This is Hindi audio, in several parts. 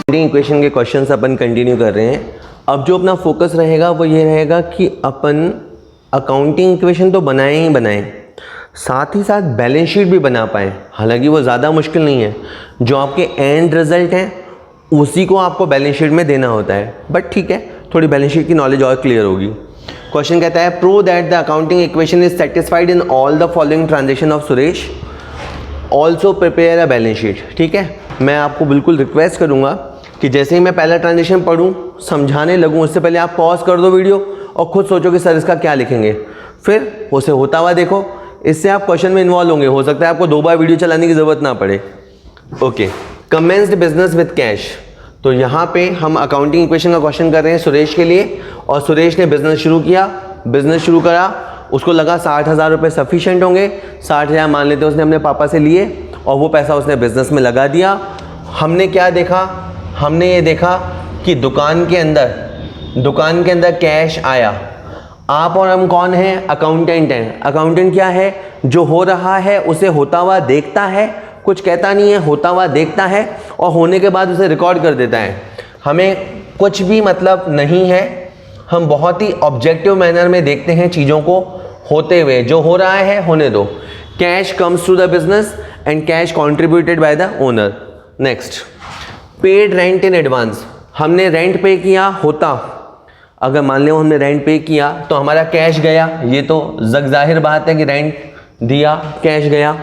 इक्वेशन के क्वेश्चंस अपन कंटिन्यू कर रहे हैं। अब जो अपना फोकस रहेगा वो ये रहेगा कि अपन अकाउंटिंग इक्वेशन तो बनाएं ही बनाएं, साथ ही साथ बैलेंस शीट भी बना पाएँ। हालांकि वो ज़्यादा मुश्किल नहीं है, जो आपके एंड रिजल्ट हैं उसी को आपको बैलेंस शीट में देना होता है, बट ठीक है, थोड़ी बैलेंस शीट की नॉलेज और क्लियर होगी। क्वेश्चन कहता है prove that the accounting equation is satisfied in all the following transaction of Suresh, also prepare a balance sheet. ठीक है, मैं आपको बिल्कुल रिक्वेस्ट करूंगा कि जैसे ही मैं पहला ट्रांजेक्शन पढ़ूं, समझाने लगूं, उससे पहले आप पॉज कर दो वीडियो और खुद सोचो कि सर इसका क्या लिखेंगे, फिर उसे होता हुआ देखो। इससे आप क्वेश्चन में इन्वॉल्व होंगे, हो सकता है आपको 2 बार वीडियो चलाने की ज़रूरत ना पड़े। Okay, commenced business with cash. तो यहाँ पे हम अकाउंटिंग इक्वेशन का क्वेश्चन कर रहे हैं सुरेश के लिए, और सुरेश ने बिजनेस शुरू किया, बिजनेस शुरू करा, उसको लगा 60,000 रुपये सफिशेंट होंगे। 60,000 मान लेते हैं उसने अपने पापा से लिए और वो पैसा उसने बिजनेस में लगा दिया। हमने क्या देखा, हमने ये देखा कि दुकान के अंदर कैश आया। आप और हम कौन हैं? अकाउंटेंट हैं। अकाउंटेंट क्या है? जो हो रहा है उसे होता हुआ देखता है, कुछ कहता नहीं है, होता हुआ देखता है और होने के बाद उसे रिकॉर्ड कर देता है। हमें कुछ भी मतलब नहीं है, हम बहुत ही ऑब्जेक्टिव मैनर में देखते हैं चीज़ों को होते हुए। जो हो रहा है होने दो। Cash comes to the business and cash contributed by the owner. Next, paid rent in advance. हमने रेंट पे किया, होता अगर मान लो हमने रेंट पे किया तो हमारा कैश गया, ये तो जाहिर बात है कि रेंट दिया, कैश गया।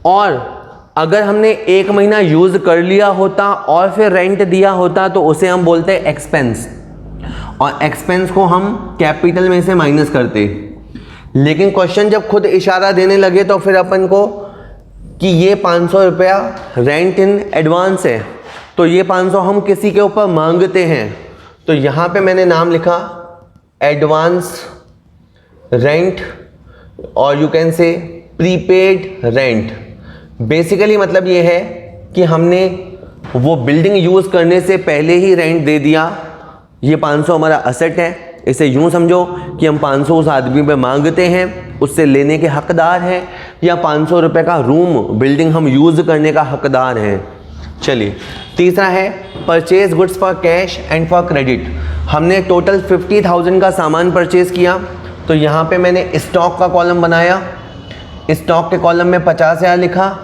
और अगर हमने 1 महीना यूज़ कर लिया होता और फिर रेंट दिया होता तो उसे हम बोलते हैं एक्सपेंस, और एक्सपेंस को हम कैपिटल में से माइनस करते। लेकिन क्वेश्चन जब खुद इशारा देने लगे तो फिर अपन को कि ये 500 रुपया रेंट इन एडवांस है, तो ये 500 हम किसी के ऊपर मांगते हैं। तो यहाँ पे मैंने नाम लिखा एडवांस रेंट, और you can say prepaid rent. Basically मतलब ये है कि हमने वो बिल्डिंग यूज़ करने से पहले ही रेंट दे दिया। ये 500 हमारा असेट है, इसे यूँ समझो कि हम 500 उस आदमी पे मांगते हैं, उससे लेने के हकदार हैं, या 500 रुपये का रूम बिल्डिंग हम यूज़ करने का हकदार हैं। चलिए, तीसरा है purchase goods for cash and for credit. हमने टोटल 50,000 का सामान परचेज़ किया, तो यहाँ पे मैंने स्टॉक का कॉलम बनाया। स्टॉक के कॉलम में 50,000 लिखा,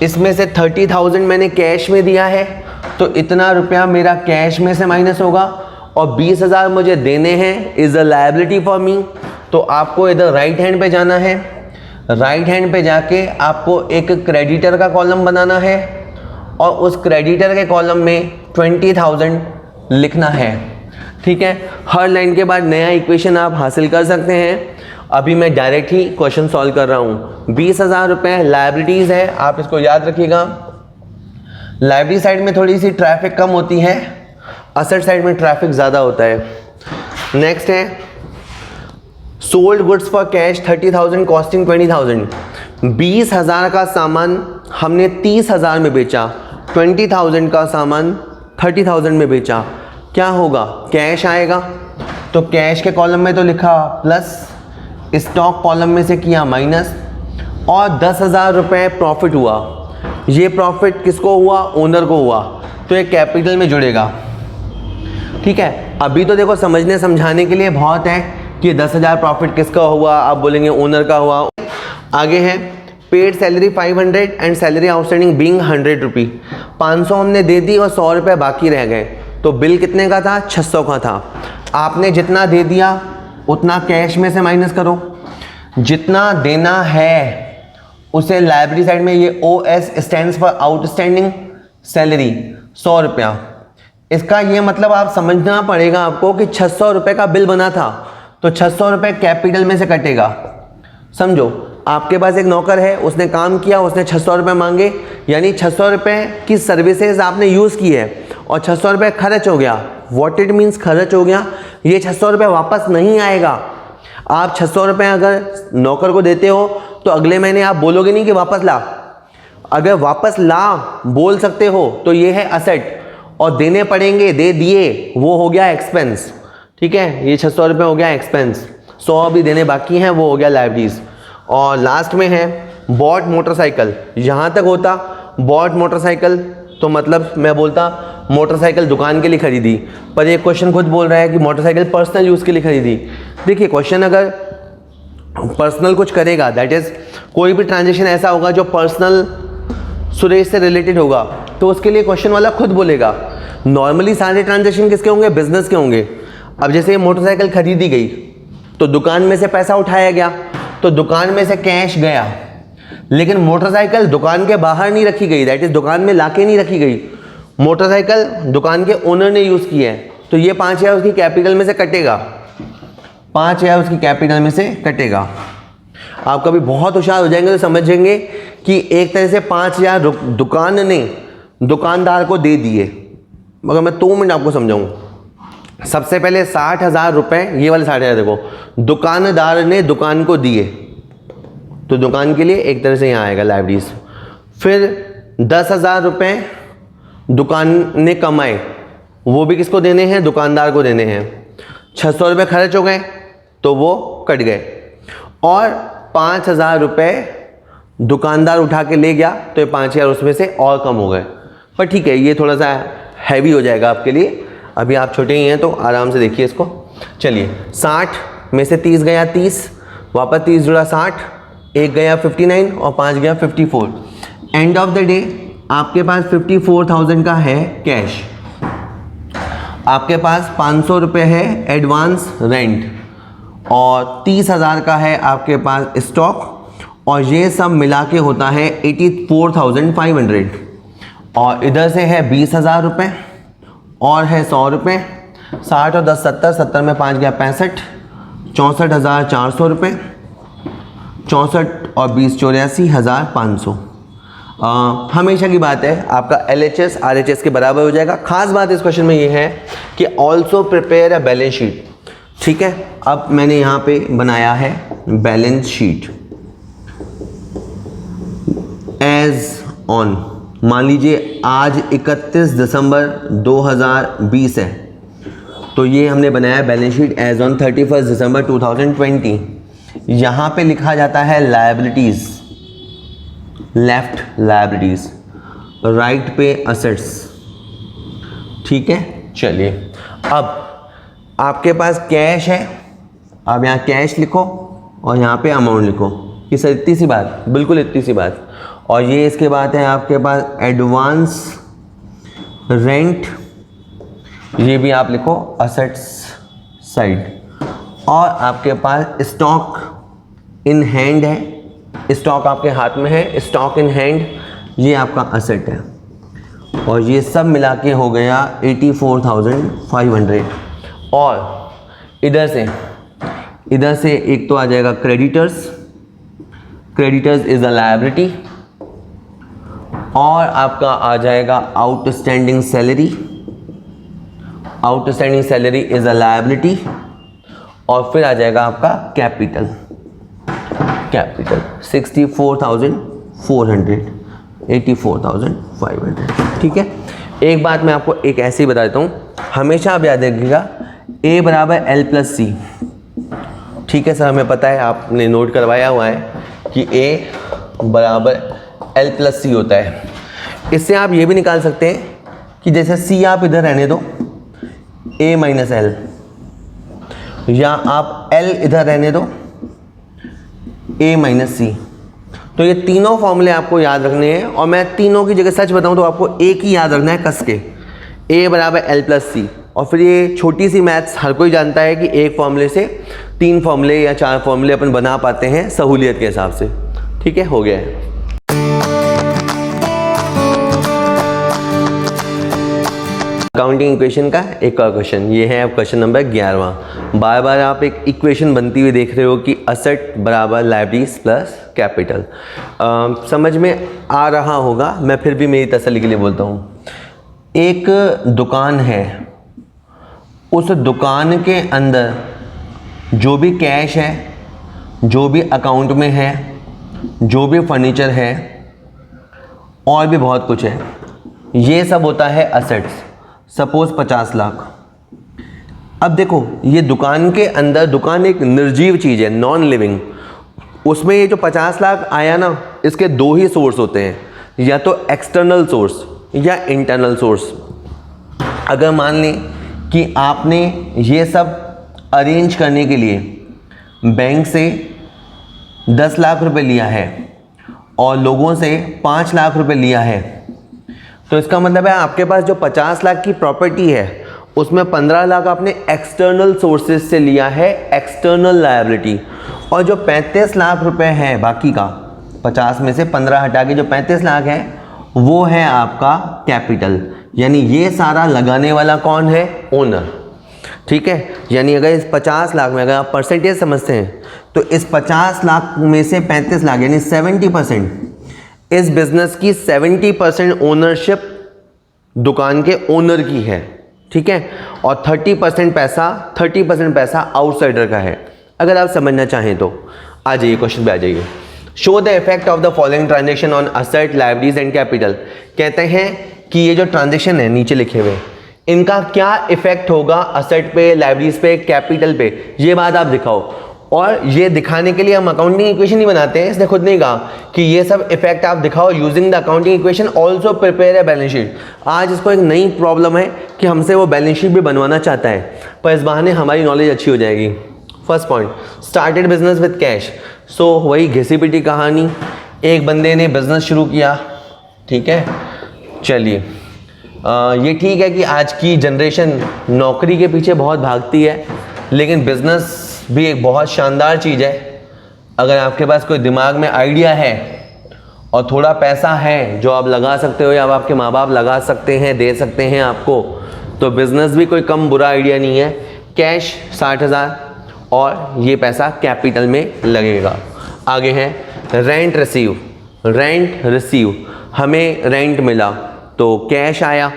इसमें से 30,000 मैंने कैश में दिया है, तो इतना रुपया मेरा कैश में से माइनस होगा, और 20,000 मुझे देने हैं, is a liability for me. तो आपको इधर राइट हैंड पे जाना है, राइट हैंड पे जाके आपको एक क्रेडिटर का कॉलम बनाना है, और उस क्रेडिटर के कॉलम में 20,000 लिखना है। ठीक है, हर लाइन के बाद नया इक्वेशन आप हासिल कर सकते हैं। अभी मैं डायरेक्ट ही क्वेश्चन सॉल्व कर रहा हूँ। 20,000 रुपये लायबिलिटीज़ है, आप इसको याद रखिएगा। लायबिलिटी साइड में थोड़ी सी ट्रैफिक कम होती है, असेट साइड में ट्रैफिक ज़्यादा होता है। नेक्स्ट है sold goods for cash 30,000 costing 20,000। 20,000 का सामान हमने 30,000 में बेचा, 20,000 का सामान 30,000 में बेचा, क्या होगा? कैश आएगा। तो कैश के कॉलम में तो लिखा प्लस, स्टॉक कॉलम में से किया माइनस, और 10,000 रुपये प्रॉफिट हुआ। ये प्रॉफिट किसको हुआ? ओनर को हुआ, तो ये कैपिटल में जुड़ेगा। ठीक है, अभी तो देखो समझने समझाने के लिए बहुत है कि 10,000 प्रॉफिट किसका हुआ, आप बोलेंगे ओनर का हुआ। आगे है paid salary 500 and salary outstanding being 100 रुपी। 500 हमने दे दी और 100 रुपये बाकी रह गए, तो बिल कितने का था? 600 का था। आपने जितना दे दिया उतना कैश में से माइनस करो, जितना देना है उसे लायबिलिटी साइड में, ये OS stands for outstanding salary, 100 रुपया। इसका ये मतलब आप समझना पड़ेगा आपको कि 600 रुपये का बिल बना था, तो 600 रुपये कैपिटल में से कटेगा। समझो, आपके पास एक नौकर है, उसने काम किया, उसने 600 रुपये मांगे, यानी 600 रुपये की सर्विसेज आपने यूज़ की है और 600 रुपये खर्च हो गया। व्हाट इट मीन्स खर्च हो गया? ये 600 रुपये वापस नहीं आएगा। आप 600 रुपये अगर नौकर को देते हो तो अगले महीने आप बोलोगे नहीं कि वापस ला। अगर वापस ला बोल सकते हो तो ये है असेट, और देने पड़ेंगे, दे दिए, वो हो गया एक्सपेंस। ठीक है, ये 600 रुपये हो गया एक्सपेंस, 100 अभी देने बाकी हैं, वो हो गया लायबिलिटीज़। और लास्ट में है बॉट मोटरसाइकिल। यहाँ तक होता बॉट मोटरसाइकिल तो मतलब मैं बोलता मोटरसाइकिल दुकान के लिए खरीदी, पर ये क्वेश्चन खुद बोल रहा है कि मोटरसाइकिल पर्सनल यूज़ के लिए खरीदी। देखिए क्वेश्चन अगर पर्सनल कुछ करेगा, दैट इज़ कोई भी ट्रांजेक्शन ऐसा होगा जो पर्सनल सुरेश से रिलेटेड होगा, तो उसके लिए क्वेश्चन वाला खुद बोलेगा। नॉर्मली सारे ट्रांजेक्शन किसके होंगे? बिजनेस के होंगे। अब जैसे ये मोटरसाइकिल खरीदी गई तो दुकान में से पैसा उठाया गया, तो दुकान में से कैश गया, लेकिन मोटरसाइकिल दुकान के बाहर नहीं रखी गई, दैट इज दुकान में लाके नहीं रखी गई। मोटरसाइकिल दुकान के ओनर ने यूज़ की है, तो ये 5,000 उसकी कैपिटल में से कटेगा, 5,000 उसकी कैपिटल में से कटेगा। आप कभी बहुत होशियार हो जाएंगे तो समझेंगे कि एक तरह से 5,000 दुकान ने दुकानदार को दे दिए। मगर मैं 2 मिनट आपको समझाऊँ। सबसे पहले 60,000 रुपये, ये वाले 60,000 देखो, दुकानदार ने दुकान को दिए, तो दुकान के लिए एक तरह से यहाँ आएगा लाइब्रेरीज। फिर 10,000 रुपये दुकान ने कमाए, वो भी किसको देने हैं? दुकानदार को देने हैं। 600 रुपये खर्च हो गए तो वो कट गए, और 5,000 रुपये दुकानदार उठा के ले गया, तो ये 5,000 उसमें से और कम हो गए। पर ठीक है, ये थोड़ा सा हैवी हो जाएगा आपके लिए, अभी आप छोटे ही हैं तो आराम से देखिए इसको। चलिए 60 में से 30 गया 30, वापस 30 जुड़ा 60, 1 गया 59 और 5 गया 54। एंड ऑफ द डे आपके पास 54,000 का है कैश, आपके पास 500 रुपये है एडवांस रेंट, और 30,000 का है आपके पास स्टॉक, और ये सब मिला के होता है 84,500। और इधर से है 20,000 रुपये, और है 100 रुपये, 60 और 10 70, 70 में 5 गया 65, 64,400 रुपये, 64 और 20 84,500। हमेशा की बात है, आपका LHS RHS के बराबर हो जाएगा। खास बात इस क्वेश्चन में ये है कि also prepare a balance sheet. ठीक है, अब मैंने यहाँ पे बनाया है बैलेंस शीट एज ऑन। मान लीजिए आज 31 दिसंबर 2020 है, तो ये हमने बनाया बैलेंस शीट एज ऑन 31 दिसंबर 2020। यहाँ पे लिखा जाता है लायबिलिटीज़, लेफ्ट लायबिलिटीज़, राइट पे असेट्स। ठीक है, चलिए अब आपके पास कैश है, अब यहाँ कैश लिखो और यहाँ पे अमाउंट लिखो। ये सर इतनी सी बात, बिल्कुल इतनी सी बात। और ये इसके बाद है आपके पास एडवांस रेंट, ये भी आप लिखो असेट्स साइड। और आपके पास स्टॉक इन हैंड है, स्टॉक आपके हाथ में है, स्टॉक इन हैंड ये आपका असेट है, और ये सब मिला के हो गया 84,500। और इधर से एक तो आ जाएगा creditors, creditors is a liability, और आपका आ जाएगा outstanding salary, outstanding salary is a liability, और फिर आ जाएगा आपका कैपिटल, कैपिटल 64,400, 84,500। ठीक है, एक बात मैं आपको एक ऐसी बता देता हूँ, हमेशा आप याद रखिएगा A बराबर L+C। ठीक है सर, हमें पता है, आपने नोट करवाया हुआ है कि A बराबर L+C होता है। इससे आप ये भी निकाल सकते हैं कि जैसे C आप इधर रहने दो, A - L, या आप L इधर रहने दो, A - C। तो ये तीनों फॉर्मूले आपको याद रखने हैं, और मैं तीनों की जगह सच बताऊं तो आपको एक ही याद रखना है कस के, A बराबर L+C। और फिर ये छोटी सी मैथ्स हर कोई जानता है कि एक फॉर्मूले से 3 फॉर्मूले या 4 फॉर्मूले अपन बना पाते हैं सहूलियत के हिसाब से। ठीक है, हो गया है। अकाउंटिंग इक्वेशन का एक और क्वेश्चन, ये है अब क्वेश्चन नंबर 11वां। बार बार आप एक इक्वेशन बनती हुई देख रहे हो कि असेट बराबर लायबिलिटीज प्लस कैपिटल। समझ में आ रहा होगा, मैं फिर भी मेरी तसल्ली के लिए बोलता हूँ। एक दुकान है, उस दुकान के अंदर जो भी कैश है, जो भी अकाउंट में है, जो भी फर्नीचर है, और भी बहुत कुछ है, ये सब होता है असेट्स। सपोज 50 लाख। अब देखो, ये दुकान के अंदर, दुकान एक निर्जीव चीज़ है, नॉन लिविंग। उसमें ये जो 50 लाख आया ना, इसके 2 ही सोर्स होते हैं, या तो एक्सटर्नल सोर्स या इंटरनल सोर्स। अगर मान लें कि आपने ये सब अरेंज करने के लिए बैंक से 10 लाख रुपए लिया है और लोगों से 5 लाख रुपए लिया है, तो इसका मतलब है आपके पास जो 50 लाख की प्रॉपर्टी है उसमें 15 लाख आपने एक्सटर्नल सोर्सेज से लिया है, एक्सटर्नल लायबिलिटी, और जो 35 लाख रुपए है बाकी का 50 में से 15 हटा के जो 35 लाख है वो है आपका कैपिटल। यानी ये सारा लगाने वाला कौन है? ओनर। ठीक है, यानी अगर इस 50 लाख में अगर आप परसेंटेज समझते हैं तो इस 50 लाख में से 35 लाख यानी 70%, इस बिजनेस की 70% ओनरशिप दुकान के ओनर की है। ठीक है, और 30% पैसा आउटसाइडर का है। अगर आप समझना चाहें तो आ जाइए क्वेश्चन पे आ जाइए। Show the effect of the following transaction on asset, liabilities and capital. कहते हैं कि ये जो ट्रांजेक्शन है नीचे लिखे हुए, इनका क्या इफेक्ट होगा असेट पे, लायबिलिटीज पे, कैपिटल पे, ये बात आप दिखाओ। और ये दिखाने के लिए हम अकाउंटिंग इक्वेशन ही बनाते हैं, इसने खुद नहीं कहा कि ये सब इफेक्ट आप दिखाओ using the accounting equation, also prepare a balance sheet. आज इसको एक नई प्रॉब्लम है कि हमसे वो बैलेंस शीट भी बनवाना चाहता है, पर इस बहाने हमारी नॉलेज अच्छी हो जाएगी। First point, started business with cash. So वही घिसी पिटी कहानी, एक बंदे ने बिजनेस शुरू किया। ठीक है, चलिए ये ठीक है कि आज की जनरेशन नौकरी के पीछे बहुत भागती है, लेकिन बिजनेस भी एक बहुत शानदार चीज़ है। अगर आपके पास कोई दिमाग में आइडिया है और थोड़ा पैसा है जो आप लगा सकते हो या आपके माँ बाप लगा सकते हैं, दे सकते हैं आपको, तो बिज़नेस भी कोई कम बुरा आइडिया नहीं है। कैश 60,000 और ये पैसा कैपिटल में लगेगा। आगे है रेंट रिसीव। रेंट रिसीव, हमें रेंट मिला तो कैश आया।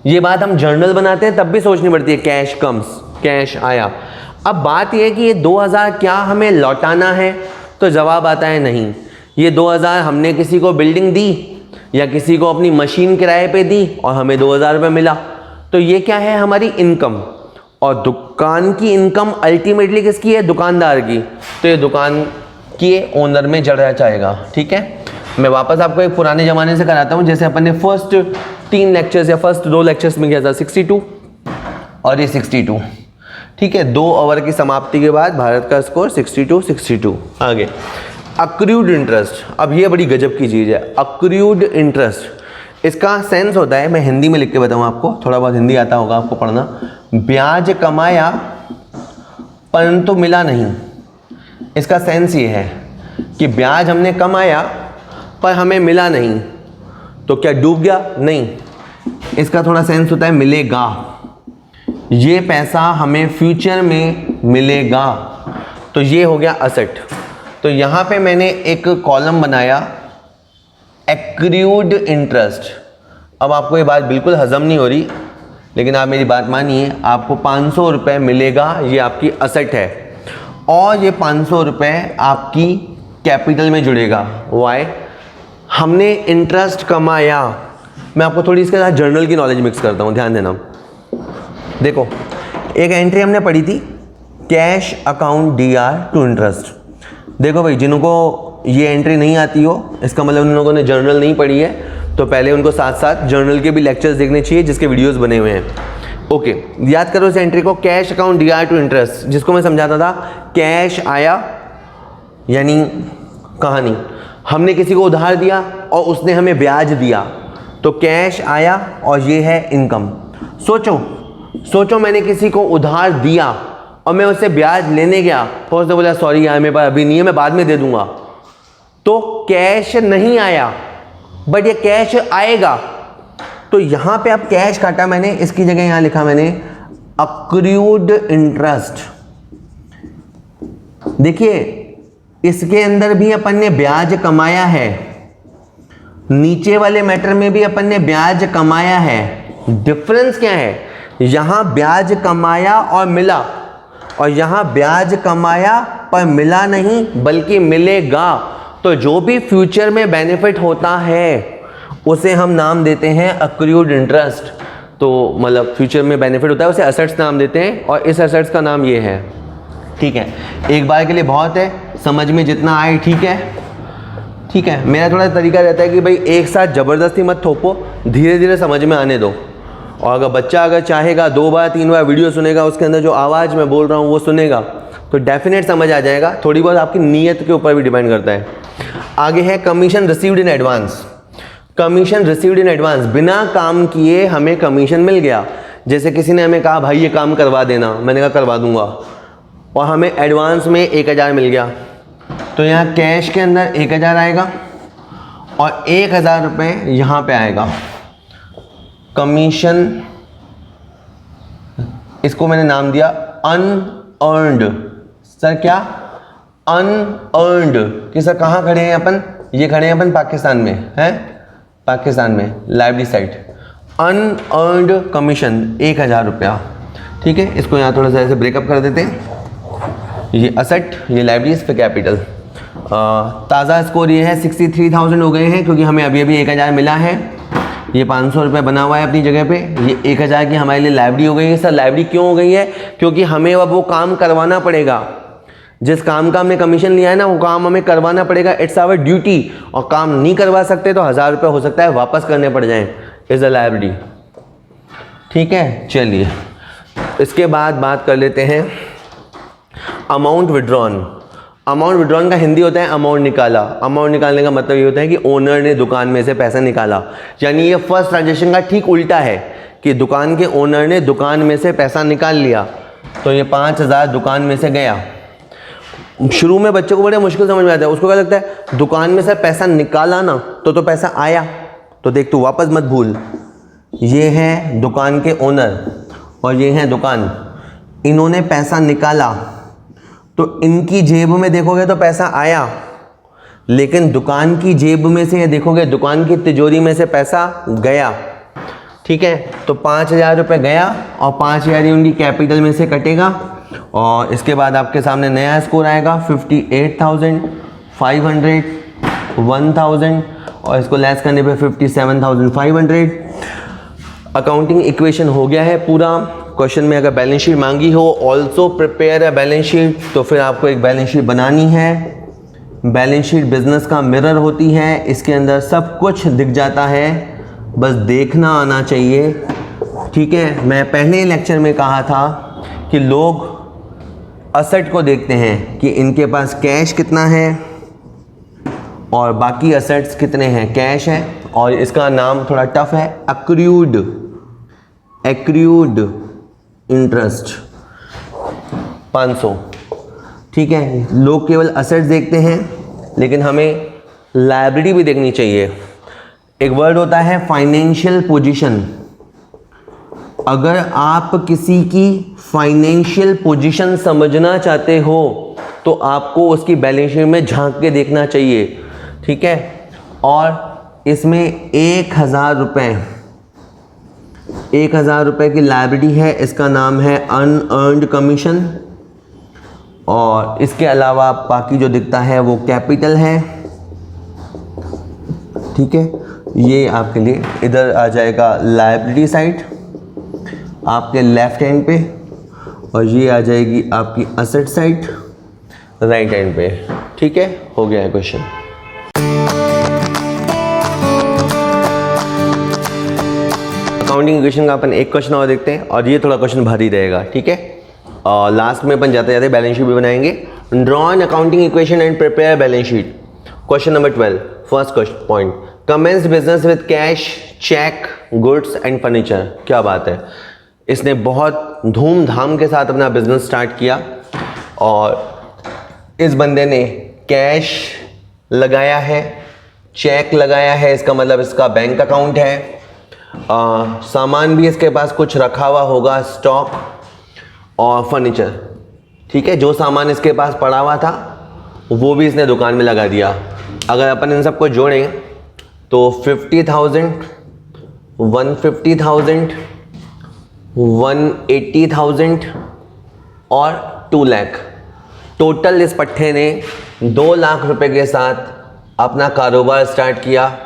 ये बात हम जर्नल बनाते हैं तब भी सोचनी पड़ती है, कैश कम्स, कैश आया। अब बात यह है कि ये 2000 क्या हमें लौटाना है, तो जवाब आता है नहीं। ये 2000 हमने किसी को बिल्डिंग दी या किसी को अपनी मशीन किराए पे दी और हमें 2000 रुपये मिला, तो ये क्या है? हमारी इनकम। और दुकान की इनकम अल्टीमेटली किसकी है? दुकानदार की। तो ये दुकान के ओनर में जड़ जाएगा। ठीक है, मैं वापस आपको एक पुराने ज़माने से कराता हूँ, जैसे अपन ने फर्स्ट 3 लेक्चर्स या फर्स्ट 2 लेक्चर्स में किया था, 62 और ये 62। ठीक है, 2 ओवर की समाप्ति के बाद भारत का स्कोर 62। आगे अक्रूड इंटरेस्ट। अब ये बड़ी गजब की चीज़ है, अक्रूड इंटरेस्ट। इसका सेंस होता है, मैं हिंदी में लिख के बताऊँ आपको, थोड़ा बहुत हिंदी आता होगा आपको पढ़ना। ब्याज कमाया परंतु मिला नहीं। इसका सेंस ये है कि ब्याज हमने कमाया पर हमें मिला नहीं, तो क्या डूब गया? नहीं। इसका थोड़ा सेंस होता है मिलेगा, ये पैसा हमें फ्यूचर में मिलेगा, तो ये हो गया असेट। तो यहाँ पे मैंने एक कॉलम बनाया एक्रूड इंटरेस्ट। अब आपको ये बात बिल्कुल हजम नहीं हो रही, लेकिन आप मेरी बात मानिए, आपको 500 रुपये मिलेगा, ये आपकी असेट है, और ये 500 रुपये आपकी कैपिटल में जुड़ेगा। वाई? हमने इंटरेस्ट कमाया। मैं आपको थोड़ी इसके साथ जर्नल की नॉलेज मिक्स करता हूँ, ध्यान देना। देखो, एक एंट्री हमने पढ़ी थी, cash account DR to interest. देखो भाई, जिनको ये एंट्री नहीं आती हो, इसका मतलब उन लोगों ने जर्नल नहीं पढ़ी है, तो पहले उनको साथ साथ जर्नल के भी लेक्चर्स देखने चाहिए जिसके वीडियोस बने हुए हैं। ओके, याद करो इस एंट्री को, cash account DR to interest, जिसको मैं समझाता था कैश आया, यानी कहानी हमने किसी को उधार दिया और उसने हमें ब्याज दिया, तो कैश आया और ये है इनकम। सोचो मैंने किसी को उधार दिया और मैं उससे ब्याज लेने गया, तो उसने बोला सॉरी यार मेरे पास अभी नहीं है, मैं बाद में दे दूंगा, तो कैश नहीं आया, बट ये कैश आएगा। तो यहाँ पे अब कैश काटा मैंने, इसकी जगह यहाँ लिखा मैंने अक्रूड इंटरेस्ट। देखिए, इसके अंदर भी अपन ने ब्याज कमाया है, नीचे वाले मैटर में भी अपन ने ब्याज कमाया है। डिफरेंस क्या है? यहां ब्याज कमाया और मिला, और यहां ब्याज कमाया पर मिला नहीं बल्कि मिलेगा। तो जो भी फ्यूचर में बेनिफिट होता है उसे हम नाम देते हैं अक्रूड इंटरेस्ट। तो मतलब फ्यूचर में बेनिफिट होता है उसे असेट्स नाम देते हैं, और इस असेट्स का नाम ये है। ठीक है, एक बार के लिए बहुत है, समझ में जितना आए ठीक है। मेरा थोड़ा तरीका रहता है कि भाई एक साथ ज़बरदस्ती मत थोपो, धीरे धीरे समझ में आने दो। और अगर बच्चा अगर चाहेगा 2 बार 3 बार वीडियो सुनेगा, उसके अंदर जो आवाज़ मैं बोल रहा हूँ वो सुनेगा, तो डेफिनेट समझ आ जाएगा। थोड़ी बहुत आपकी नीयत के ऊपर भी डिपेंड करता है। आगे है commission received in advance. Commission received in advance, बिना काम किए हमें कमीशन मिल गया। जैसे किसी ने हमें कहा भाई ये काम करवा देना, मैंने कहा करवा दूंगा, और हमें एडवांस में 1000 मिल गया, तो यहाँ कैश के अंदर 1000 आएगा और 1000 रुपये यहाँ पे आएगा कमीशन। इसको मैंने नाम दिया अनअर्नड। सर क्या? अनअर्नड। कि सर कहाँ खड़े हैं अपन? ये खड़े हैं अपन पाकिस्तान में, हैं पाकिस्तान में, लाइब्रेरी साइट। अनअर्नड कमीशन 1000 रुपया। ठीक है, इसको यहाँ थोड़ा सा ऐसे ब्रेकअप कर देते हैं। ये असेट, ये लाइब्रेरीज पे कैपिटल। ताज़ा स्कोर ये है 63,000 हो गए हैं, क्योंकि हमें अभी अभी 1000 मिला है। ये 500 रुपये बना हुआ है अपनी जगह पे। ये 1000 की हमारे लिए लाइब्रेरी हो गई है। सर लाइब्रेरी क्यों हो गई है? क्योंकि हमें अब वो काम करवाना पड़ेगा। जिस काम का हमने कमीशन लिया है ना, वो काम हमें करवाना पड़ेगा। It's our duty. और काम नहीं करवा सकते तो 1000 रुपये हो सकता है वापस करने पड़ जाएं। Is a library. ठीक है, चलिए इसके बाद बात कर लेते हैं अमाउंट विड्रॉन। अमाउंट विड्रॉन का हिंदी होता है अमाउंट निकाला। अमाउंट निकालने का मतलब ये होता है कि ओनर ने दुकान में से पैसा निकाला। यानी ये फर्स्ट ट्रांजेक्शन का ठीक उल्टा है कि दुकान के ओनर ने दुकान में से पैसा निकाल लिया। तो ये 5000 दुकान में से गया। शुरू में बच्चों को बड़े मुश्किल समझ में आता है। उसको क्या लगता है दुकान में से पैसा निकाला ना तो पैसा आया, तो देख तू वापस मत भूल। ये है दुकान के ओनर और ये है दुकान। इन्होंने पैसा निकाला तो इनकी जेब में देखोगे तो पैसा आया, लेकिन दुकान की जेब में से ये देखोगे दुकान की तिजोरी में से पैसा गया। ठीक है, तो 5000 रुपये गया और 5000 ही उनकी कैपिटल में से कटेगा। और इसके बाद आपके सामने नया स्कोर आएगा 58,500, 1000 और इसको लेस करने पे 57,500। अकाउंटिंग इक्वेशन हो गया है पूरा। क्वेश्चन में अगर बैलेंस शीट मांगी हो also prepare a balance sheet, तो फिर आपको एक बैलेंस शीट बनानी है। बैलेंस शीट बिजनेस का मिरर होती है, इसके अंदर सब कुछ दिख जाता है, बस देखना आना चाहिए। ठीक है, मैं पहले लेक्चर में कहा था कि लोग असेट को देखते हैं कि इनके पास कैश कितना है और बाकी असेट्स कितने हैं। कैश है और इसका नाम थोड़ा टफ है, एक्रूड इंटरेस्ट 500। ठीक है, लोग केवल असेट्स देखते हैं, लेकिन हमें लायबिलिटी भी देखनी चाहिए। एक वर्ड होता है फाइनेंशियल पोजीशन। अगर आप किसी की फाइनेंशियल पोजीशन समझना चाहते हो तो आपको उसकी बैलेंस शीट में झांक के देखना चाहिए। ठीक है, और इसमें 1000 रुपये की लायबिलिटी है, इसका नाम है अनअर्न्ड कमीशन। और इसके अलावा बाकी जो दिखता है वो कैपिटल है। ठीक है, ये आपके लिए इधर आ जाएगा लायबिलिटी साइड आपके लेफ्ट हैंड पे, और ये आ जाएगी आपकी असेट साइड राइट हैंड पे। ठीक है, हो गया है क्वेश्चन। अकाउंटिंग इक्वेशन का अपन एक क्वेश्चन और देखते हैं, और ये थोड़ा क्वेश्चन भारी रहेगा। ठीक है, और लास्ट में अपन जाते जाते बैलेंस शीट भी बनाएंगे। Draw an accounting equation and prepare balance sheet. Question number 12, first question point, commences business with cash, cheque, goods and furniture. क्या बात है, इसने बहुत धूमधाम के साथ अपना बिजनेस स्टार्ट किया और इस बंदे ने कैश लगाया है, चेक लगाया है, इसका मतलब इसका बैंक अकाउंट है। सामान भी इसके पास कुछ रखा हुआ होगा, स्टॉक और फर्नीचर। ठीक है, जो सामान इसके पास पड़ा हुआ था वो भी इसने दुकान में लगा दिया। अगर अपन इन सबको जोड़ें तो 50,000, 150,000, 180,000 और 2 लाख। टोटल इस पट्टे ने 2 लाख रुपए के साथ अपना कारोबार स्टार्ट किया।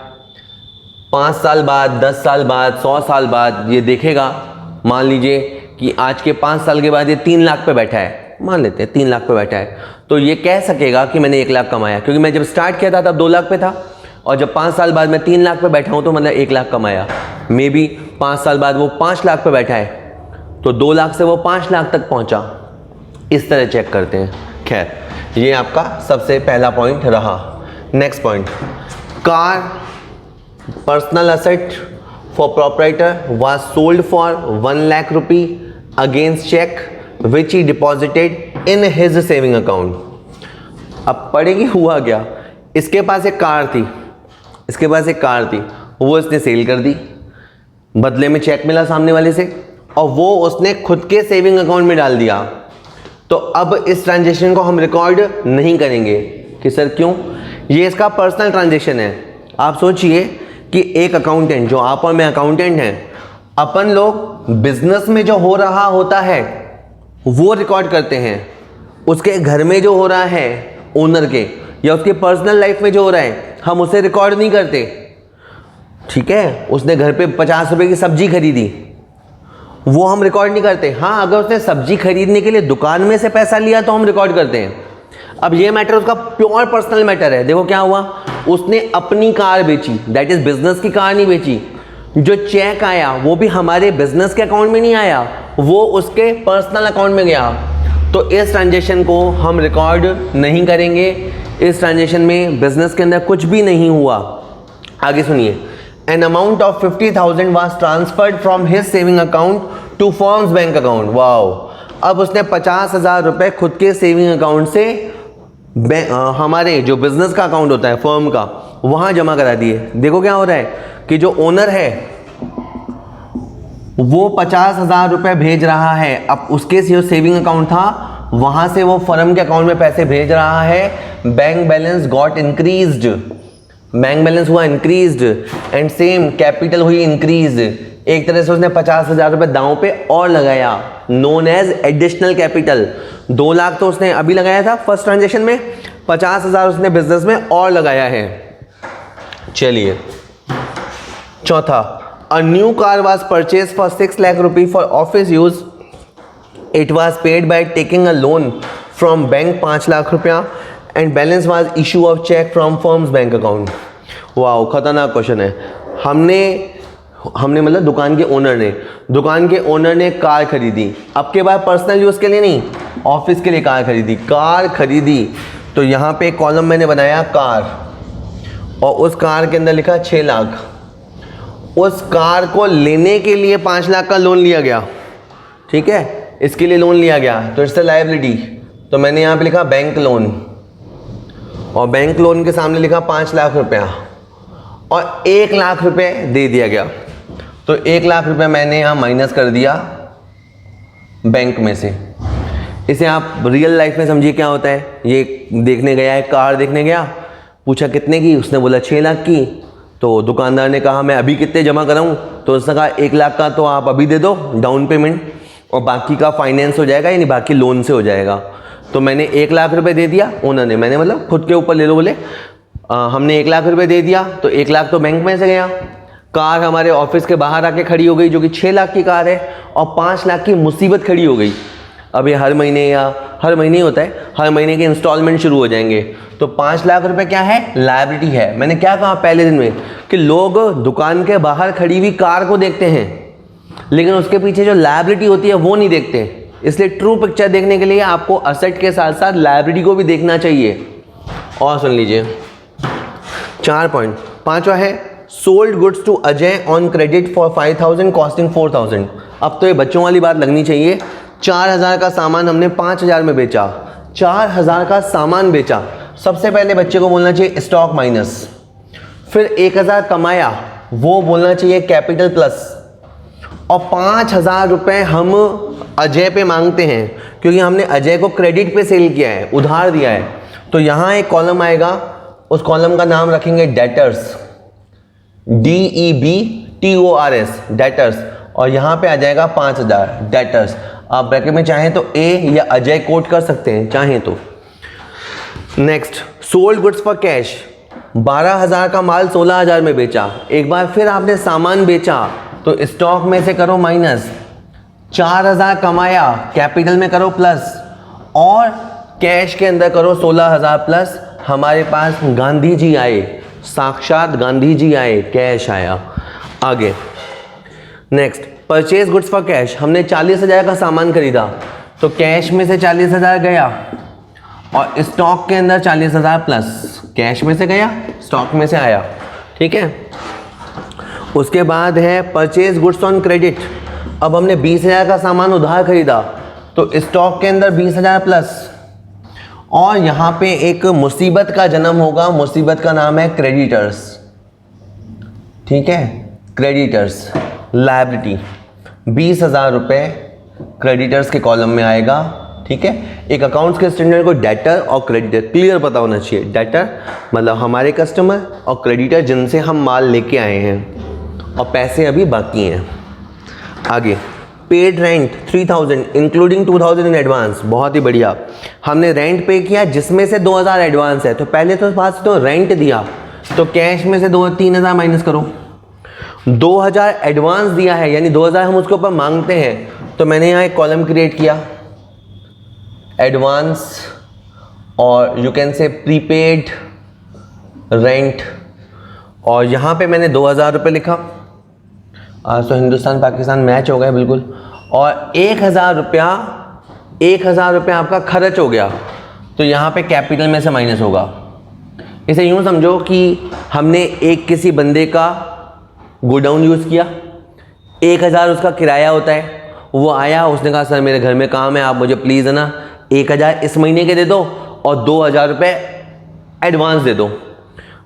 5 साल बाद, 10 साल बाद, 100 साल बाद ये देखेगा, मान लीजिए कि आज के 5 साल के बाद ये 3 लाख पे बैठा है, मान लेते हैं 3 लाख पे बैठा है, तो ये कह सकेगा कि मैंने 1 लाख कमाया, क्योंकि मैं जब स्टार्ट किया था तब 2 लाख पे था। और जब 5 साल बाद मैं 3 लाख पे बैठा हूँ तो मतलब 1 लाख कमाया। मे बी 5 साल बाद वो 5 लाख पे बैठा है तो 2 लाख से वो 5 लाख तक पहुँचा। इस तरह चेक करते हैं। खैर, ये आपका सबसे पहला पॉइंट रहा। Next point, car personal asset for proprietor was sold for 1 lakh rupee against cheque which he deposited in his saving account. अब पढ़ेगी हुआ क्या, इसके पास एक कार थी, वो इसने सेल कर दी, बदले में चेक मिला सामने वाले से और वो उसने खुद के सेविंग अकाउंट में डाल दिया। तो अब इस ट्रांजेक्शन को हम रिकॉर्ड नहीं करेंगे कि सर क्यों, ये इसका पर्सनल ट्रांजेक्शन है। आप सोचिए कि एक अकाउंटेंट, जो आप और मैं अकाउंटेंट हैं, अपन लोग बिजनेस में जो हो रहा होता है वो रिकॉर्ड करते हैं, उसके घर में जो हो रहा है ओनर के या उसके पर्सनल लाइफ में जो हो रहा है हम उसे रिकॉर्ड नहीं करते। ठीक है, उसने घर पे 50 रुपए की सब्जी खरीदी, वो हम रिकॉर्ड नहीं करते। हाँ, अगर उसने सब्जी खरीदने के लिए दुकान में से पैसा लिया तो हम रिकॉर्ड करते हैं। अब ये मैटर उसका प्योर पर्सनल मैटर है। देखो क्या हुआ, उसने अपनी कार बेची, दैट इज बिजनेस की कार नहीं बेची। जो चेक आया वो भी हमारे बिजनेस के अकाउंट में नहीं आया, वो उसके पर्सनल अकाउंट में गया। तो इस ट्रांजेक्शन को हम रिकॉर्ड नहीं करेंगे। इस ट्रांजेक्शन में बिजनेस के अंदर कुछ भी नहीं हुआ। आगे सुनिए, an amount of 50,000 was transferred from his saving account to firm's bank account. Wow, अब उसने 50,000 रुपए खुद के सेविंग अकाउंट से हमारे जो बिजनेस का अकाउंट होता है फर्म का, वहां जमा करा दिए। देखो क्या हो रहा है कि जो ओनर है वो 50,000 रुपए भेज रहा है, अब उसके जो सेविंग अकाउंट था वहां से वो फर्म के अकाउंट में पैसे भेज रहा है। Bank balance got increased, bank balance हुआ इंक्रीज्ड एंड सेम कैपिटल हुई इंक्रीज। एक तरह से उसने 50,000 रुपए दांव पे और लगाया, known as additional capital. 2 lakh तो उसने अभी लगाया था फर्स्ट ट्रांजेक्शन में, 50,000 उसने बिजनेस में और लगाया है। चलिए चौथा, a new car was purchase for 6 lakh rupee for office use. It was paid by taking a loan from bank 5 lakh रुपया and balance was issue of cheque from firm's bank account. Wow, खतरनाक क्वेश्चन है। हमने मतलब दुकान के ओनर ने कार खरीदी, अब के बाद पर्सनल यूज के लिए नहीं, ऑफिस के लिए कार खरीदी। तो यहाँ पे कॉलम मैंने बनाया कार और उस कार के अंदर लिखा 6 लाख। उस कार को लेने के लिए 5 लाख का लोन लिया गया। ठीक है, इसके लिए लोन लिया गया तो इट्स अ लायबिलिटी। तो मैंने यहाँ पे लिखा बैंक लोन और बैंक लोन के सामने लिखा 5 लाख रुपया और 1 लाख रुपए दे दिया गया। तो 1 लाख रुपए मैंने यहाँ माइनस कर दिया बैंक में से। इसे आप रियल लाइफ में समझिए क्या होता है। ये देखने गया है, कार देखने गया, पूछा कितने की, उसने बोला 6 लाख की। तो दुकानदार ने कहा मैं अभी कितने जमा कराऊं, तो उसने कहा 1 लाख का तो आप अभी दे दो डाउन पेमेंट और बाकी का फाइनेंस हो जाएगा, यानी बाकी लोन से हो जाएगा। तो मैंने 1 लाख रुपए दे दिया ओनर ने, मैंने मतलब खुद के ऊपर ले लो बोले, हमने 1 लाख रुपए दे दिया तो 1 लाख तो बैंक में से गया। कार हमारे ऑफिस के बाहर आके खड़ी हो गई जो कि 6 लाख की कार है और 5 लाख की मुसीबत खड़ी हो गई। अब ये हर महीने ही होता है, हर महीने के इंस्टॉलमेंट शुरू हो जाएंगे। तो 5 लाख रुपए क्या है, लायबिलिटी है। मैंने क्या कहा पहले दिन में कि लोग दुकान के बाहर खड़ी हुई कार को देखते हैं लेकिन उसके पीछे जो लायबिलिटी होती है वो नहीं देखते। इसलिए ट्रू पिक्चर देखने के लिए आपको असेट के साथ साथ लायबिलिटी को भी देखना चाहिए। और सुन लीजिए 4 पॉइंट। 5वां है sold goods to Ajay on credit for 5,000 costing 4,000। अब तो ये बच्चों वाली बात लगनी चाहिए। 4,000 का सामान हमने 5,000 में बेचा, 4,000 का सामान बेचा। सबसे पहले बच्चे को बोलना चाहिए स्टॉक माइनस, फिर 1,000 कमाया वो बोलना चाहिए कैपिटल प्लस, और 5,000 रुपये हम अजय पे मांगते हैं क्योंकि हमने अजय को क्रेडिट पे सेल किया है, उधार दिया है। तो यहाँ एक कॉलम आएगा, उस कॉलम का नाम रखेंगे डेटर्स, DEBTORS डेटर्स, और यहाँ पे आ जाएगा 5,000 डेटर्स। आप ब्रैकेट में चाहें तो ए या अजय कोट कर सकते हैं चाहें तो। Next, sold goods for cash, 12,000 का माल 16,000 में बेचा। एक बार फिर आपने सामान बेचा तो स्टॉक में से करो माइनस, 4,000 कमाया कैपिटल में करो प्लस, और कैश के अंदर करो 16,000 प्लस। हमारे पास गांधी जी आए, साक्षात गांधी जी आए, कैश आया। आगे next, purchase goods for cash, हमने 40,000 का सामान खरीदा तो कैश में से 40,000 गया और स्टॉक के अंदर 40,000 प्लस, कैश में से गया स्टॉक में से आया, ठीक है। उसके बाद है परचेज गुड्स ऑन क्रेडिट, अब हमने 20,000 का सामान उधार खरीदा तो स्टॉक के अंदर 20,000 प्लस, और यहाँ पे एक मुसीबत का जन्म होगा, मुसीबत का नाम है क्रेडिटर्स, ठीक है, क्रेडिटर्स लायबिलिटी, 20,000 रुपये क्रेडिटर्स के कॉलम में आएगा, ठीक है। एक अकाउंट्स के स्टैंडर्ड को डेटर और क्रेडिटर क्लियर पता होना चाहिए। डेटर मतलब हमारे कस्टमर और क्रेडिटर जिनसे हम माल लेके आए हैं और पैसे अभी बाकी हैं। आगे paid rent 3,000 including 2,000 in advance, बहुत ही बढ़िया। हमने रेंट पे किया जिसमें से 2,000 एडवांस है, तो पहले तो पास तो रेंट दिया तो कैश में से 3,000 माइनस करो। 2,000 एडवांस दिया है यानी 2,000 हम उसके ऊपर मांगते हैं, तो मैंने यहाँ एक कॉलम क्रिएट किया एडवांस और you can say prepaid rent, और यहाँ पे मैंने 2,000 रुपये लिखा। आज तो हिंदुस्तान पाकिस्तान मैच हो गया बिल्कुल। और 1,000 रुपया आपका खर्च हो गया, तो यहाँ पे कैपिटल में से माइनस होगा। इसे यूँ समझो कि हमने एक किसी बंदे का गोडाउन यूज़ किया, 1,000 उसका किराया होता है, वो आया उसने कहा सर मेरे घर में काम है, आप मुझे प्लीज़ है ना 1,000 इस महीने के दे दो और 2,000 रुपये एडवांस दे दो।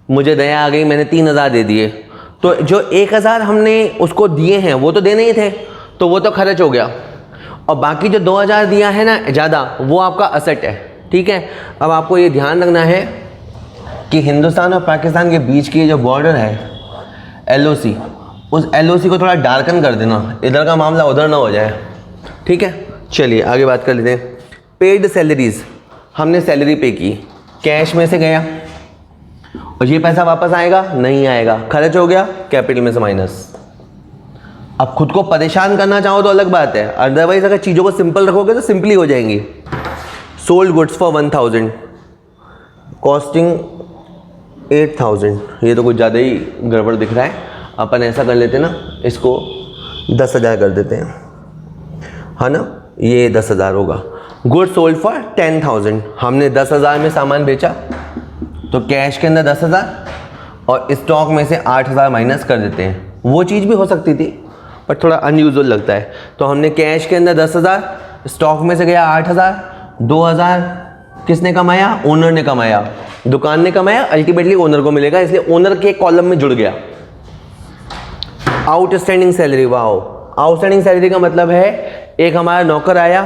मुझे दया आ गई, मैंने 3,000 दे दिए, तो जो 1,000 हमने उसको दिए हैं वो तो देने ही थे, तो वो तो खर्च हो गया, और बाकी जो 2,000 दिया है ना ज़्यादा, वो आपका असेट है, ठीक है। अब आपको ये ध्यान रखना है कि हिंदुस्तान और पाकिस्तान के बीच की जो बॉर्डर है LOC, उस LOC को थोड़ा डार्कन कर देना, इधर का मामला उधर ना हो जाए, ठीक है। चलिए आगे बात कर लेते हैं। पेड सैलरीज, हमने सैलरी पे की, कैश में से गया और ये पैसा वापस आएगा नहीं आएगा, खर्च हो गया कैपिटल में से माइनस। अब खुद को परेशान करना चाहो तो अलग बात है, अदरवाइज अगर चीज़ों को सिंपल रखोगे तो सिंपली हो जाएंगी। सोल्ड गुड्स फॉर 1,000 कॉस्टिंग 8,000, ये तो कुछ ज़्यादा ही गड़बड़ दिख रहा है, अपन ऐसा कर लेते हैं ना, इसको 10,000 कर देते हैं, है ना, ये 10,000 होगा। गुड सोल्ड फॉर 10,000, हमने 10,000 में सामान बेचा तो कैश के अंदर 10,000 और स्टॉक में से 8,000 माइनस कर देते हैं। वो चीज़ भी हो सकती थी पर थोड़ा अनयूजुअल लगता है, तो हमने कैश के अंदर 10,000, स्टॉक में से गया 8,000, 2,000 किसने कमाया, ओनर ने कमाया, दुकान ने कमाया, अल्टीमेटली ओनर को मिलेगा, इसलिए ओनर के कॉलम में जुड़ गया। Outstanding salary, wow, outstanding salary का मतलब है एक हमारा नौकर आया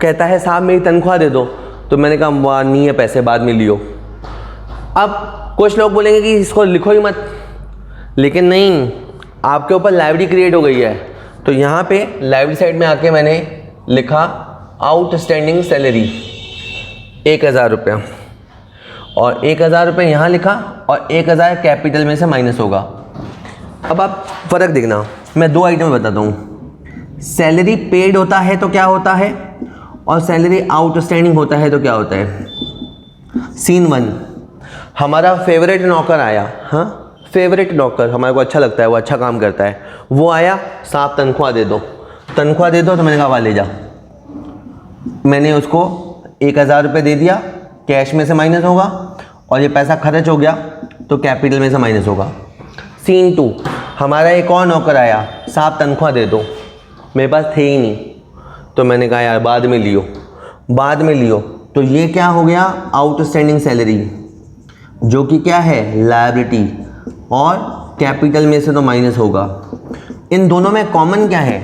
कहता है साहब मेरी तनख्वाह दे दो, तो मैंने कहा वाह नहीं है पैसे, बाद में लियो। अब कुछ लोग बोलेंगे कि इसको लिखो ही मत, लेकिन नहीं, आपके ऊपर लाइब्रेरी क्रिएट हो गई है, तो यहाँ पे लाइब्रेरी साइड में आके मैंने लिखा आउटस्टैंडिंग सैलरी 1,000 रुपया, और 1,000 रुपये यहाँ लिखा और 1,000 कैपिटल में से माइनस होगा। अब आप फ़र्क देखना, मैं 2 आइटम बताता हूँ। सैलरी पेड होता है तो क्या होता है, और सैलरी आउटस्टैंडिंग होता है तो क्या होता है। सीन 1, हमारा फेवरेट नौकर आया, हाँ फेवरेट नौकर, हमारे को अच्छा लगता है, वो अच्छा काम करता है, वो आया साहब तनख्वाह दे दो, तनख्वाह दे दो, तो मैंने कहा वाह ले जा, मैंने उसको 1,000 रुपये दे दिया, कैश में से माइनस होगा, और ये पैसा खर्च हो गया तो कैपिटल में से माइनस होगा। सीन 2, हमारा एक और नौकर आया साहब तनख्वाह दे दो, मेरे पास थे ही नहीं, तो मैंने कहा यार बाद में लियो, बाद में लियो, तो ये क्या हो गया आउटस्टैंडिंग सैलरी, जो कि क्या है लायबिलिटी, और कैपिटल में से तो माइनस होगा। इन दोनों में कॉमन क्या है,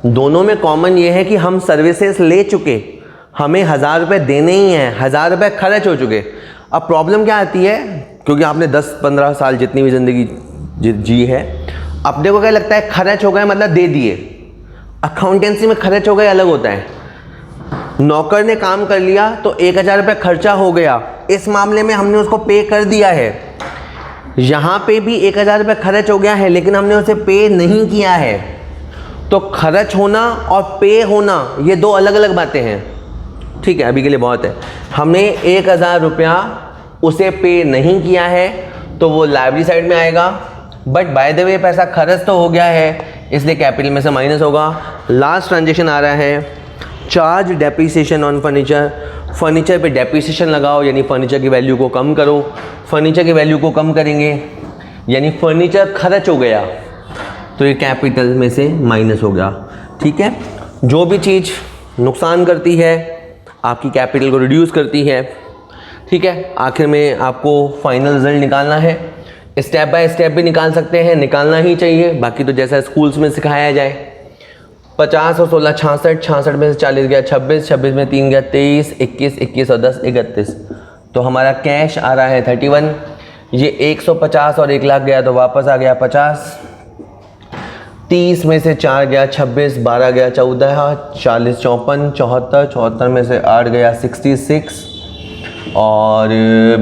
दोनों में कॉमन ये है कि हम सर्विसेज ले चुके, हमें 1,000 रुपये देने ही हैं, 1,000 रुपये खर्च हो चुके। अब प्रॉब्लम क्या आती है, क्योंकि आपने 10-15 साल जितनी भी ज़िंदगी जी है, अपने को क्या लगता है खर्च हो गए मतलब दे दिए, अकाउंटेंसी में खर्च हो गए अलग होता है। नौकर ने काम कर लिया तो 1,000 रुपये खर्चा हो गया, इस मामले में हमने उसको पे कर दिया है। यहाँ पे भी 1,000 रुपये खर्च हो गया है लेकिन हमने उसे पे नहीं किया है, तो खर्च होना और पे होना ये 2 अलग अलग बातें हैं, ठीक है। अभी के लिए बहुत है, हमने 1,000 रुपया उसे पे नहीं किया है तो वो लाइबिलिटी साइड में आएगा। बट बाय द वे पैसा खर्च तो हो गया है, इसलिए कैपिटल में से माइनस होगा। लास्ट ट्रांजेक्शन आ रहा है charge depreciation on furniture. Furniture पे डेप्रिसिएशन लगाओ, यानी फर्नीचर की वैल्यू को कम करो। फर्नीचर की वैल्यू को कम करेंगे यानी फर्नीचर खर्च हो गया, तो ये कैपिटल में से माइनस हो गया। ठीक है, जो भी चीज़ नुकसान करती है आपकी कैपिटल को रिड्यूस करती है। ठीक है, आखिर में आपको फाइनल रिजल्ट निकालना है। स्टेप बाय स्टेप भी निकाल सकते हैं, निकालना ही चाहिए, बाकी तो जैसा स्कूल्स में सिखाया जाए। 50 और 16 66, 66 में से 40 गया 26, 26 में 3 गया 23, 21, 21 और 10 31। तो हमारा कैश आ रहा है 31। ये 150 और 1 लाख गया तो वापस आ गया 50। 30 में से 4 गया 26, 12 गया 14, 40 54, 74, 74 में से 8 गया 66 और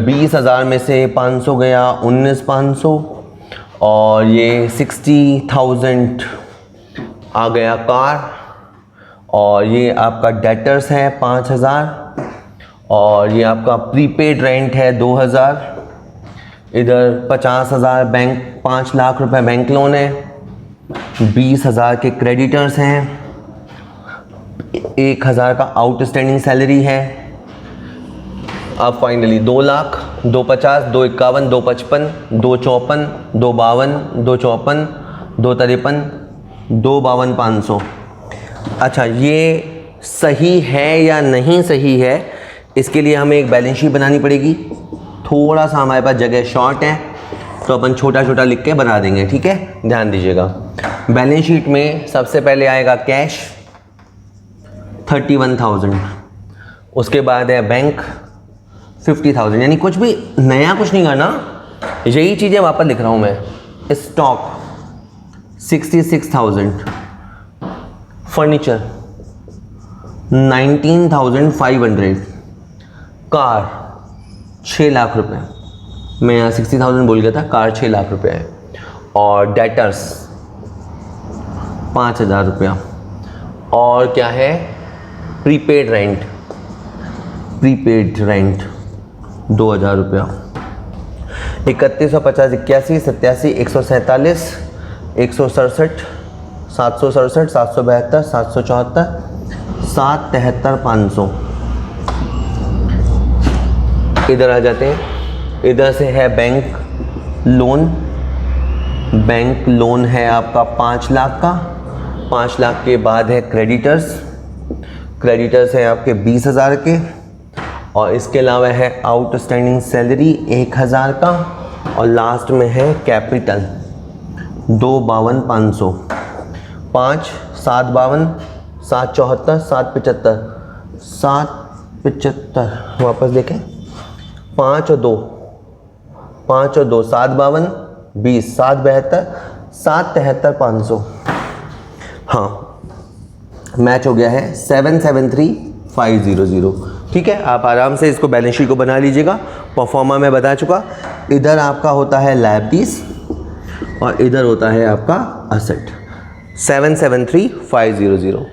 20,000 में से 500 गया 19,500 और ये 60,000 आ गया कार। और ये आपका डेटर्स है 5,000 और ये आपका प्रीपेड रेंट है 2,000। इधर 50,000 बैंक 5 लाख रुपए बैंक लोन है। 20,000 के क्रेडिटर्स हैं। 1,000 का आउटस्टैंडिंग सैलरी है। अब फाइनली 2 लाख, 250, 251, 255, 254, 252, 254, 253, 252,500। अच्छा, ये सही है या नहीं सही है, इसके लिए हमें एक बैलेंस शीट बनानी पड़ेगी। थोड़ा सा हमारे पास जगह शॉर्ट है तो अपन छोटा छोटा लिख के बना देंगे। ठीक है, ध्यान दीजिएगा। बैलेंस शीट में सबसे पहले आएगा कैश 31,000, उसके बाद है बैंक 50,000, यानी कुछ भी नया कुछ नहीं करना, यही चीज़ें वापस लिख रहा हूँ मैं। स्टॉक 66,000, फर्नीचर 19,500, कार 6 लाख रुपए, मैं यहाँ 60,000 बोल गया था, कार 6 लाख रुपए है। और डेटर्स 5,000 रुपया। और क्या है, प्रीपेड रेंट 2,000 रुपया। 3150, 81, 87, 147, 167, 767, 772, 774, 773, 500। इधर आ जाते हैं। इधर से है बैंक लोन। बैंक लोन है आपका 5 लाख का। 5 लाख के बाद है क्रेडिटर्स। क्रेडिटर्स है आपके 20,000 के। और इसके अलावा है आउटस्टैंडिंग सैलरी 1,000 का। और लास्ट में है कैपिटल 252,500। 5, 752, 774, 775, 775 वापस देखें। 5 और 2, 752, 20, 772, 773, 500। हाँ, मैच हो गया है 773,500। ठीक है, आप आराम से इसको बैलेंस शीट को बना लीजिएगा। परफॉर्मा मैं बता चुका, इधर आपका होता है लायबिलिटीज और इधर होता है आपका असेट। 773,500।